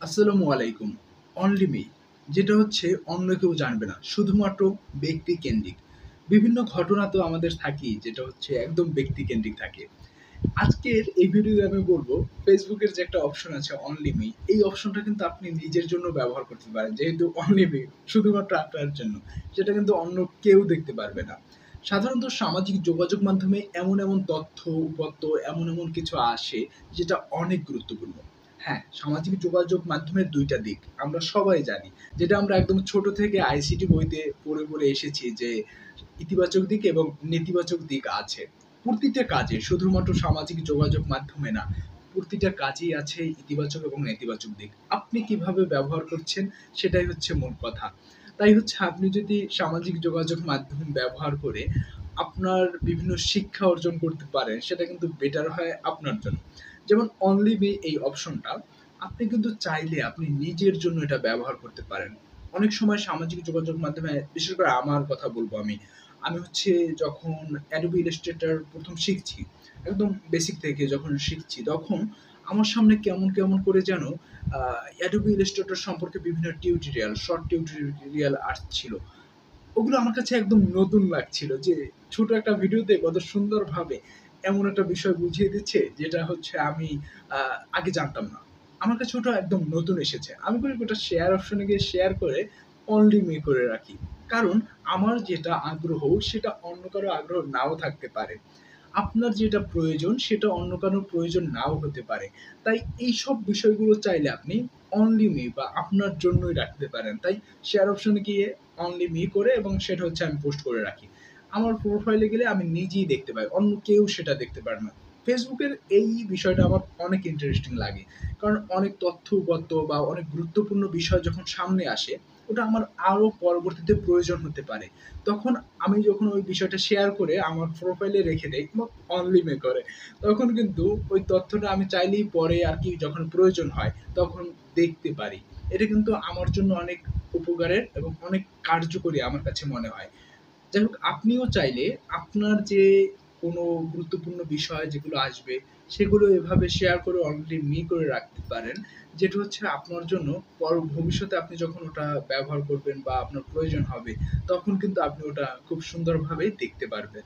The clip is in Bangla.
আসসালামু আলাইকুম। অনলি মি যেটা হচ্ছে অন্য কেউ জানবে না। শুধুমাত্র ব্যক্তিকেন্দ্রিক। বিভিন্ন ঘটনা তো আমাদের থাকেই যেটা হচ্ছে একদম ব্যক্তিকেন্দ্রিক থাকে। আজকের এই ভিডিওতে আমি বলব Facebook এর যে একটা অপশন আছে অনলি মি, এই অপশনটা কিন্তু আপনি নিজের জন্য ব্যবহার করতে পারেন। যেহেতু অনলি মি শুধুমাত্র আপনার জন্য। সেটা কিন্তু অন্য কেউ দেখতে পারবে না। সাধারণত সামাজিক যোগাযোগ মাধ্যমে এমন তথ্য, উপাত্ত এমন কিছু আসে যেটা অনেক গুরুত্বপূর্ণ। হ্যাঁ, সামাজিক যোগাযোগ মাধ্যমের ২ টা দিক। আমরা সবাই জানি। যেটা আমরা একদম ছোট থেকে আইসিটি বইতে পড়ে এসেছি যে ইতিবাচক দিক এবং নেতিবাচক দিক আছে। প্রতিটা কাজে শুধুমাত্র সামাজিক যোগাযোগ মাধ্যমে না, প্রতিটা কাজেই আছে ইতিবাচক এবং নেতিবাচক দিক। আপনি কিভাবে ব্যবহার করছেন সেটাই হচ্ছে মূল কথা। তাই হচ্ছে আপনি যদি সামাজিক যোগাযোগ মাধ্যম ব্যবহার করে আপনার বিভিন্ন শিক্ষা অর্জন করতে পারেন, সেটা কিন্তু বেটার হয় আপনার জন্য। যেমন অনলি মি এই অপশনটা আপনি কিন্তু চাইলে আপনি নিজের জন্য এটা ব্যবহার করতে পারেন। অনেক সময় সামাজিক যোগাযোগ মাধ্যমে বিশেষ করে আমার কথা বলবো আমি। আমি হচ্ছে যখন Adobe Illustrator ১ম শিখছি, একদম বেসিক থেকে যখন শিখছি, তখন আমার সামনে কেমন করে যেন আ Adobe Illustrator সম্পর্কে বিভিন্ন টিউটোরিয়াল, শর্ট টিউটোরিয়াল আসছিল। ওগুলো আমার কাছে একদম নতুন লাগছিল যে ছোট একটা ভিডিওতে কত সুন্দরভাবে এমন একটা বিষয় বুঝিয়ে দিচ্ছে যেটা হচ্ছে আমি আ আগে জানতাম না। আমার কাছে ওটা একদম নতুন এসেছে। আমি করি কি ওটা শেয়ার অপশনে গিয়ে শেয়ার করে অনলি মি করে রাখি। কারণ আমার যেটা আগ্রহ সেটা অন্য কারো আগ্রহ নাও থাকতে পারে। আপনার যেটা প্রয়োজন সেটা অন্য কারোর প্রয়োজন নাও হতে পারে। তাই এইসব বিষয়গুলো চাইলে আপনি অনলি মি বা আপনার জন্যই রাখতে পারেন। তাই শেয়ার অপশনে গিয়ে অনলি মি করে এবং সেটা হচ্ছে আমি পোস্ট করে রাখি। আমার প্রোফাইলে গেলে আমি নিজেই দেখতে পাই। অন্য কেউ সেটা দেখতে পারে না। Facebook এর এই বিষয়টা আমার অনেক ইন্টারেস্টিং লাগে। কারণ অনেক তথ্য উপাত্ত বা অনেক গুরুত্বপূর্ণ বিষয় যখন সামনে আসে, ওটা আমার আরো পরবর্তীতে প্রয়োজন হতে পারে। তখন আমি যখন ওই বিষয়টা শেয়ার করে আমার প্রোফাইলে রেখে দেই বা অনলি মে করে, তখন কিন্তু ওই তথ্যটা আমি চাইলেই পরে আরকি যখন প্রয়োজন হয়, তখন দেখতে পারি। এটা কিন্তু আমার জন্য অনেক উপকারের এবং অনেক কার্যকরী আমার কাছে মনে হয়। যাই হোক আপনিও চাইলে আপনার যে কোনো গুরুত্বপূর্ণ বিষয় যেগুলো আসবে, সেগুলো এভাবে শেয়ার করে অনলি মি করে রাখতে পারেন। যেটা হচ্ছে আপনার জন্য ভবিষ্যতে আপনি যখন ওটা ব্যবহার করবেন বা আপনার প্রয়োজন হবে, তখন কিন্তু আপনি ওটা খুব সুন্দরভাবেই দেখতে পারবেন।